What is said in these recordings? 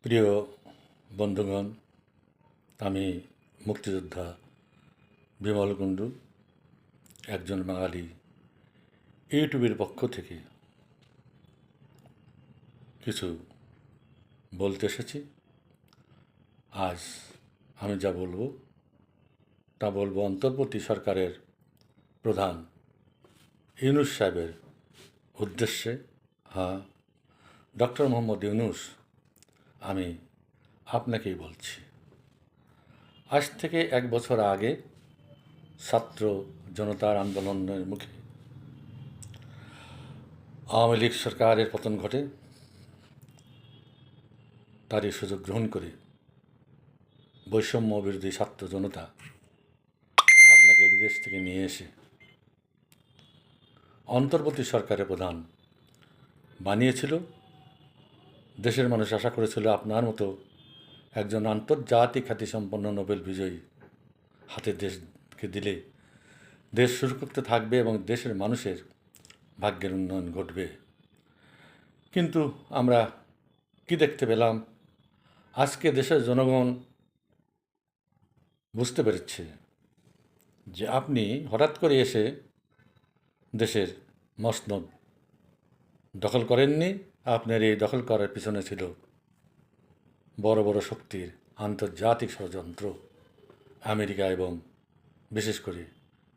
প্রিয় বন্ধুগণ, আমি মুক্তিযোদ্ধা বিমল কুণ্ডু, একজন বাঙালি ইউটিউবের পক্ষ থেকে কিছু বলতে এসেছি। আজ আমি যা বলবো তা বলবো অন্তর্বর্তী সরকারের প্রধান ইউনূস সাহেবের উদ্দেশ্যে। হ্যাঁ, ডক্টর মোহাম্মদ ইউনূস, আমি আপনাকেই বলছি। আজ থেকে 1 বছর আগে ছাত্র জনতার আন্দোলনের মুখে আওয়ামী লীগ সরকারের পতন ঘটে। তারই সুযোগ গ্রহণ করে বৈষম্য বিরোধী ছাত্র জনতা আপনাকে বিদেশ থেকে নিয়ে এসে অন্তর্বর্তী সরকারের প্রধান বানিয়েছিল। দেশের মানুষ আশা করেছিল আপনার মতো একজন আন্তর্জাতিক খ্যাতিসম্পন্ন নোবেল বিজয়ী হাতে দেশকে দিলে দেশ সুরক্ষিত থাকবে এবং দেশের মানুষের ভাগ্যের উন্নয়ন ঘটবে। কিন্তু আমরা কি দেখতে পেলাম? আজকে দেশের জনগণ বুঝতে পেরেছে যে আপনি হঠাৎ করে এসে দেশের মসনদ দখল করেননি। আপনার এই দখল করার পিছনে ছিল বড় বড় শক্তির আন্তর্জাতিক ষড়যন্ত্র, আমেরিকা এবং বিশেষ করে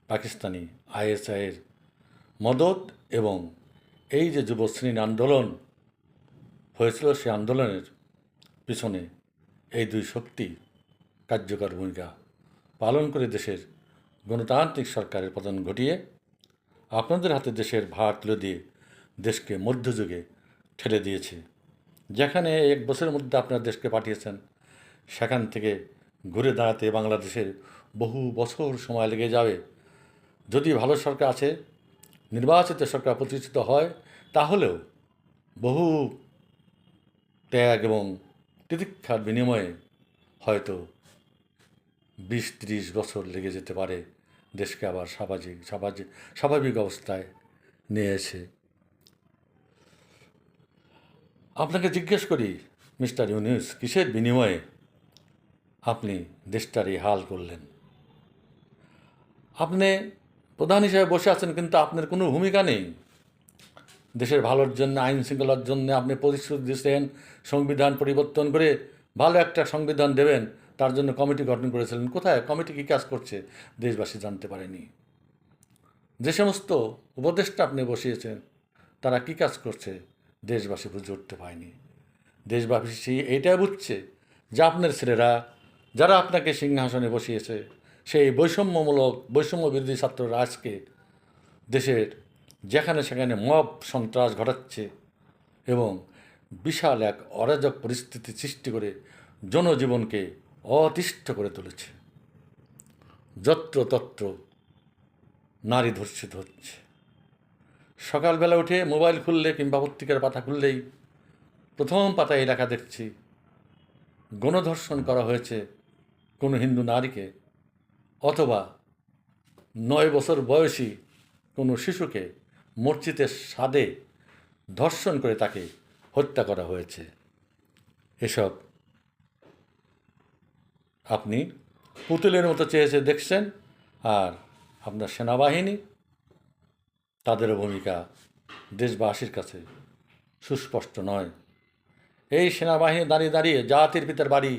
পাকিস্তানি আইএসআইয়ের মদত, এবং এই যে যুবশ্রেণীর আন্দোলন হয়েছিল সে আন্দোলনের পিছনে এই দুই শক্তি কার্যকর ভূমিকা পালন করে দেশের গণতান্ত্রিক সরকারের পতন ঘটিয়ে আপনাদের হাতে দেশের ভার তুলে দিয়ে দেশকে মধ্যযুগে ঠেলে দিয়েছে। যেখানে 1 বছরের মধ্যে আপনার দেশকে পাঠিয়েছেন, সেখান থেকে ঘুরে দাঁড়াতে বাংলাদেশের বহু বছর সময় লেগে যাবে। যদি ভালো সরকার আছে, নির্বাচিত সরকার প্রতিষ্ঠিত হয়, তাহলেও বহু ত্যাগ এবং তিতিক্ষার বিনিময়ে হয়তো 20-30 বছর লেগে যেতে পারে দেশকে আবার স্বাভাবিক অবস্থায় নিয়ে এসে। আপনাকে জিজ্ঞেস করি, মিস্টার ইউনূস, কিসের বিনিময়ে আপনি দেশটার এই হাল করলেন? আপনি প্রধান হিসেবে বসে আছেন, কিন্তু আপনার কোনো ভূমিকা নেই। দেশের ভালোর জন্য, আইন শৃঙ্খলার জন্য আপনি প্রতিশ্রুতি দিয়েছেন সংবিধান পরিবর্তন করে ভালো একটা সংবিধান দেবেন, তার জন্য কমিটি গঠন করেছিলেন। কোথায় কমিটি কী কাজ করছে দেশবাসী জানতে পারেনি। যে সমস্ত উপদেষ্টা আপনি বসিয়েছেন তারা কী কাজ করছে দেশবাসী বুঝে উঠতে পায়নি। দেশবাসী এইটাই বুঝছে যে আপনার ছেলেরা যারা আপনাকে সিংহাসনে বসিয়েছে, সেই বৈষম্য বিরোধী ছাত্ররা আজকে দেশের যেখানে সেখানে মব সন্ত্রাস ঘটাচ্ছে এবং বিশাল এক অরাজক পরিস্থিতি সৃষ্টি করে জনজীবনকে অতিষ্ঠ করে তুলেছে। যত্রতত্র নারী ধর্ষিত হচ্ছে। সকালবেলা উঠে মোবাইল খুললে কিংবা পত্রিকার পাতা খুললেই প্রথম পাতায় এই লেখা দেখছি, গণধর্ষণ করা হয়েছে কোনো হিন্দু নারীকে, অথবা 9 বছর বয়সী কোনো শিশুকে মসজিদের ছাদে ধর্ষণ করে তাকে হত্যা করা হয়েছে। এসব আপনি পুতুলের মতো চেয়েছে দেখছেন, আর আপনার সেনাবাহিনী, তাদেরও ভূমিকা দেশবাসীর কাছে সুস্পষ্ট নয়। এই সেনাবাহিনী দাঁড়িয়ে দাঁড়িয়ে জাতির পিতার বাড়ি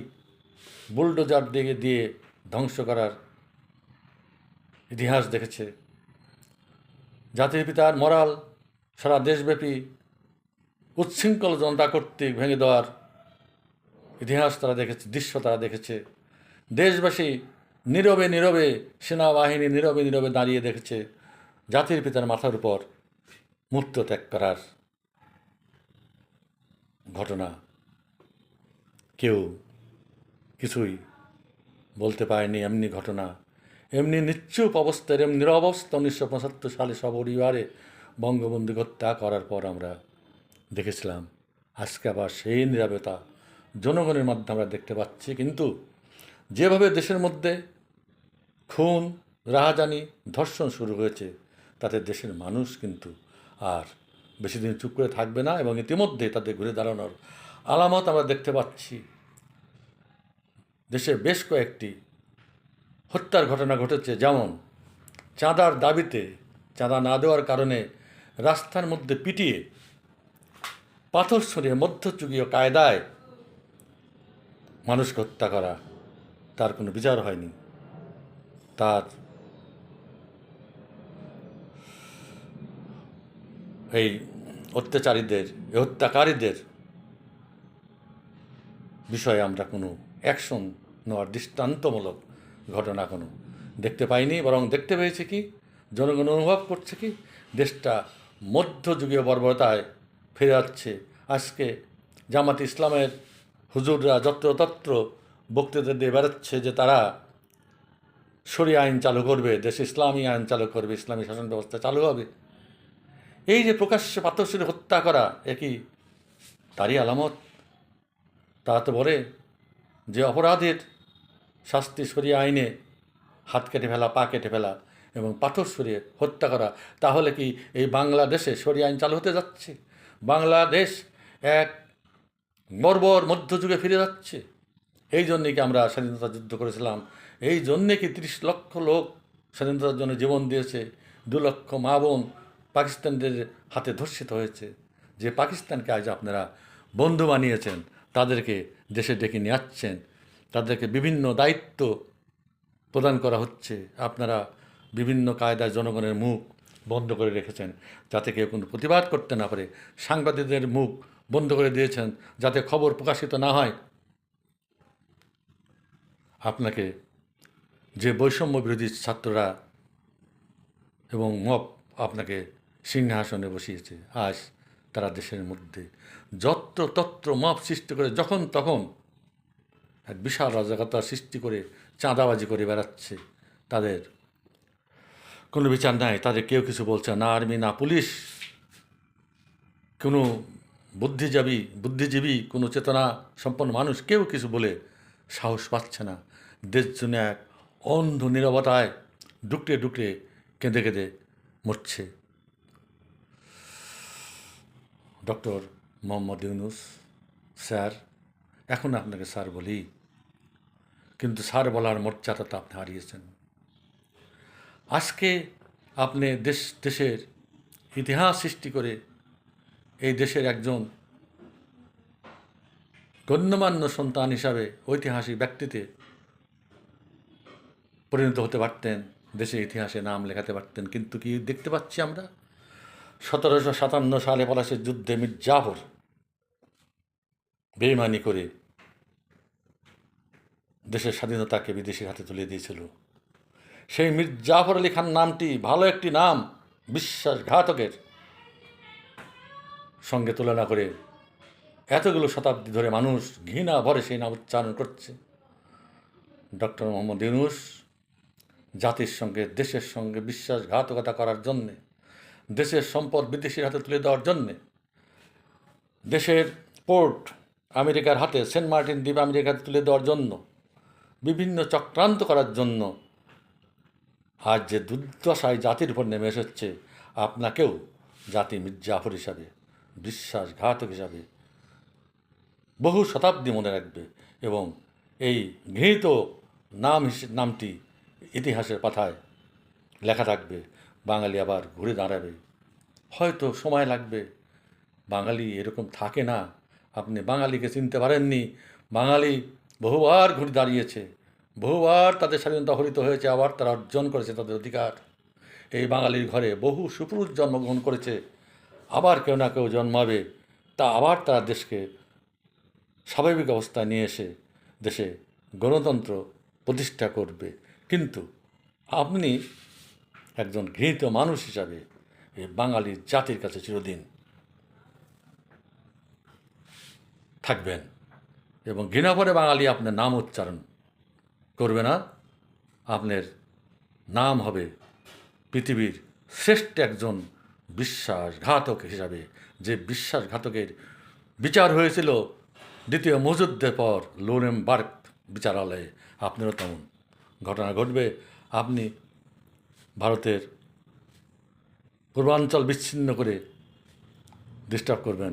বুলডোজার দিয়ে ধ্বংস করার ইতিহাস দেখেছে। জাতির পিতার মরাল সারা দেশব্যাপী উচ্ছৃঙ্খল জনতা কর্তৃক ভেঙে দেওয়ার ইতিহাস তারা দেখেছে, দৃশ্য তারা দেখেছে। দেশবাসী নীরবে নীরবে, সেনাবাহিনী নীরবে নীরবে দাঁড়িয়ে দেখেছে জাতির পিতার মাথার উপর মূর্তি ত্যাগ করার ঘটনা। কেউ কিছুই বলতে পারেনি। এমনি ঘটনা, এমনি নিশ্চুপ অবস্থায়, এমনি নিরবস্থা 1975 সালে সপরিবারে বঙ্গবন্ধু হত্যা করার পর আমরা দেখেছিলাম। আজকে আবার সেই নীরবতা জনগণের মাধ্যমে আমরা দেখতে পাচ্ছি। কিন্তু যেভাবে দেশের মধ্যে খুন, রাহাজানি, ধর্ষণ শুরু হয়েছে, তাতে দেশের মানুষ কিন্তু আর বেশি দিন চুপ করে থাকবে না, এবং ইতিমধ্যে তাদের ঘুরে দাঁড়ানোর আলামত আমরা দেখতে পাচ্ছি। দেশে বেশ কয়েকটি হত্যার ঘটনা ঘটেছে, যেমন চাঁদার দাবিতে, চাঁদা না দেওয়ার কারণে রাস্তার মধ্যে পিটিয়ে পাথর ছড়িয়ে মধ্যযুগীয় কায়দায় মানুষকে হত্যা করা, তার কোনো বিচার হয়নি। তার এই অত্যাচারীদের, এই হত্যাকারীদের বিষয়ে আমরা কোনো অ্যাকশন নেওয়ার দৃষ্টান্তমূলক ঘটনা কোনো দেখতে পাইনি। বরং দেখতে পেয়েছি কি, জনগণ অনুভব করছে কি, দেশটা মধ্যযুগীয় বর্বরতায় ফিরে যাচ্ছে। আজকে জামাত ইসলামের হুজুররা যত্রতত্র বক্তৃতা দিয়ে বেড়াচ্ছে যে তারা শরিয়া আইন চালু করবে, দেশে ইসলামী আইন চালু করবে, ইসলামী শাসন ব্যবস্থা চালু হবে। এই যে প্রকাশ্যে পাথরছড়ি হত্যা করা, একই তারই আলামত। তা তো বলে যে অপরাধের শাস্তি শরিয়া আইনে হাত কেটে ফেলা, পা কেটে ফেলা এবং পাথর সরিয়ে হত্যা করা, তাহলে কি এই বাংলাদেশে শরিয়া আইন চালু হতে যাচ্ছে? বাংলাদেশ এক বর্বর মধ্যযুগে ফিরে যাচ্ছে। এই জন্যে কি আমরা স্বাধীনতা যুদ্ধ করেছিলাম? এই জন্যে কি 30 লক্ষ লোক স্বাধীনতার জন্য জীবন দিয়েছে? 2 লক্ষ মা বোন পাকিস্তানদের হাতে ধর্ষিত হয়েছে। যে পাকিস্তানকে আজ আপনারা বন্ধু বানিয়েছেন, তাদেরকে দেশে ডেকে নিয়ে আসছেন, তাদেরকে বিভিন্ন দায়িত্ব প্রদান করা হচ্ছে। আপনারা বিভিন্ন কায়দায় জনগণের মুখ বন্ধ করে রেখেছেন যাতে কেউ কোনো প্রতিবাদ করতে না পারে। সাংবাদিকদের মুখ বন্ধ করে দিয়েছেন যাতে খবর প্রকাশিত না হয়। আপনাকে যে বৈষম্য বিরোধী ছাত্ররা এবং মব আপনাকে সিংহাসনে বসিয়েছে, আজ তারা দেশের মধ্যে যত্রতত্র মব সৃষ্টি করে যখন তখন এক বিশাল অরাজকতা সৃষ্টি করে চাঁদাবাজি করে বেড়াচ্ছে। তাদের কোনো বিচার নাই, তাদের কেউ কিছু বলছে না, আর্মি না পুলিশ, কোনো বুদ্ধিজীবী কোনো চেতনা সম্পন্ন মানুষ কেউ কিছু বলে সাহস পাচ্ছে না। দেশ জন্য এক অন্ধ নীরবতায় ডুকরে ডুকরে কেঁদে কেঁদে মরছে। ডক্টর মোহাম্মদ ইউনূস স্যার, এখন আপনাকে স্যার বলি, কিন্তু স্যার বলার মর্যাদা তো আপনি হারিয়েছেন। আজকে আপনি দেশের ইতিহাস সৃষ্টি করে এই দেশের একজন গণ্যমান্য সন্তান হিসাবে ঐতিহাসিক ব্যক্তিতে পরিণত হতে পারতেন, দেশের ইতিহাসে নাম লেখাতে পারতেন। কিন্তু কি দেখতে পাচ্ছি আমরা? 1757 সালে পলাশির যুদ্ধে মীর জাফর বেইমানি করে দেশের স্বাধীনতাকে বিদেশির হাতে তুলে দিয়েছিল। সেই মীর জাফর আলী খান নামটি ভালো একটি নাম বিশ্বাসঘাতকের সঙ্গে তুলনা করে এতগুলো শতাব্দী ধরে মানুষ ঘৃণা ভরে সেই নাম উচ্চারণ করছে। ডক্টর মোহাম্মদ ইউনূস জাতির সঙ্গে, দেশের সঙ্গে বিশ্বাসঘাতকতা করার জন্যে, দেশের সম্পদ বিদেশির হাতে তুলে দেওয়ার জন্যে, দেশের পোর্ট আমেরিকার হাতে, সেন্ট মার্টিন দ্বীপ আমেরিকার হাতে তুলে দেওয়ার জন্য, বিভিন্ন চক্রান্ত করার জন্য আজ যে দুর্দশায় জাতির উপর নেমে এসেছে, আপনাকেও জাতি মীর জাফর হিসাবে, বিশ্বাসঘাতক হিসাবে বহু শতাব্দী মনে রাখবে এবং এই ঘৃণিত নামটি ইতিহাসের পাতায় লেখা থাকবে। বাঙালি আবার ঘুরে দাঁড়াবে। হয়তো সময় লাগবে, বাঙালি এরকম থাকে না। আপনি বাঙালিকে চিনতে পারেননি। বাঙালি বহুবার ঘুরে দাঁড়িয়েছে, বহুবার তাদের স্বাধীনতা হরিত হয়েছে, আবার তারা অর্জন করেছে তাদের অধিকার। এই বাঙালির ঘরে বহু সুপুরুষ জন্মগ্রহণ করেছে, আবার কেউ না কেউ জন্মাবে, তা আবার তারা দেশকে স্বাভাবিক অবস্থায় নিয়ে এসে দেশে গণতন্ত্র প্রতিষ্ঠা করবে। কিন্তু আপনি একজন ঘৃণিত মানুষ হিসাবে এই বাঙালির জাতির কাছে চিরদিন থাকবেন এবং ঘৃণা করে বাঙালি আপনার নাম উচ্চারণ করবে না। আপনার নাম হবে পৃথিবীর শ্রেষ্ঠ একজন বিশ্বাসঘাতক হিসাবে, যে বিশ্বাসঘাতকের বিচার হয়েছিল দ্বিতীয় মহাযুদ্ধের পর নুরেমবার্গ বিচারালয়ে। আপনারও তেমন ঘটনা ঘটবে। আপনি ভারতের পূর্বাঞ্চল বিচ্ছিন্ন করে ডিস্টার্ব করবেন,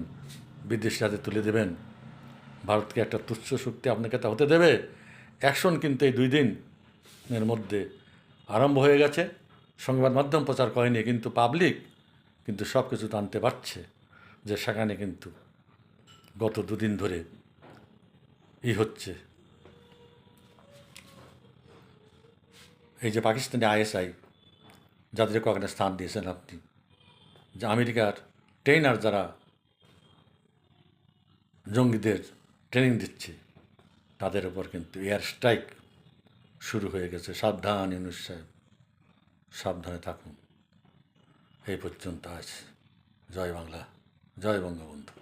বিদেশি হাতে তুলে দেবেন, ভারতকে একটা তুচ্ছ শক্তি আপনাকে তা হতে দেবে? অ্যাকশন কিন্তু এই 2 দিনের মধ্যে আরম্ভ হয়ে গেছে। সংবাদ মাধ্যম প্রচার করেনি, কিন্তু পাবলিক কিন্তু সব কিছু জানতে পারছে যে সেখানে কিন্তু গত 2 দিন ধরে হচ্ছে। এই যে পাকিস্তানি আইএসআই যাদেরকে ওখানে স্থান দিয়েছেন আপনি, যে আমেরিকার ট্রেনার যারা জঙ্গিদের ট্রেনিং দিচ্ছে, তাদের ওপর কিন্তু এয়ার স্ট্রাইক শুরু হয়ে গেছে। সাবধান ইউনূস সাহেব, সাবধানে থাকুন। এই পর্যন্ত আজ। জয় বাংলা, জয় বঙ্গবন্ধু।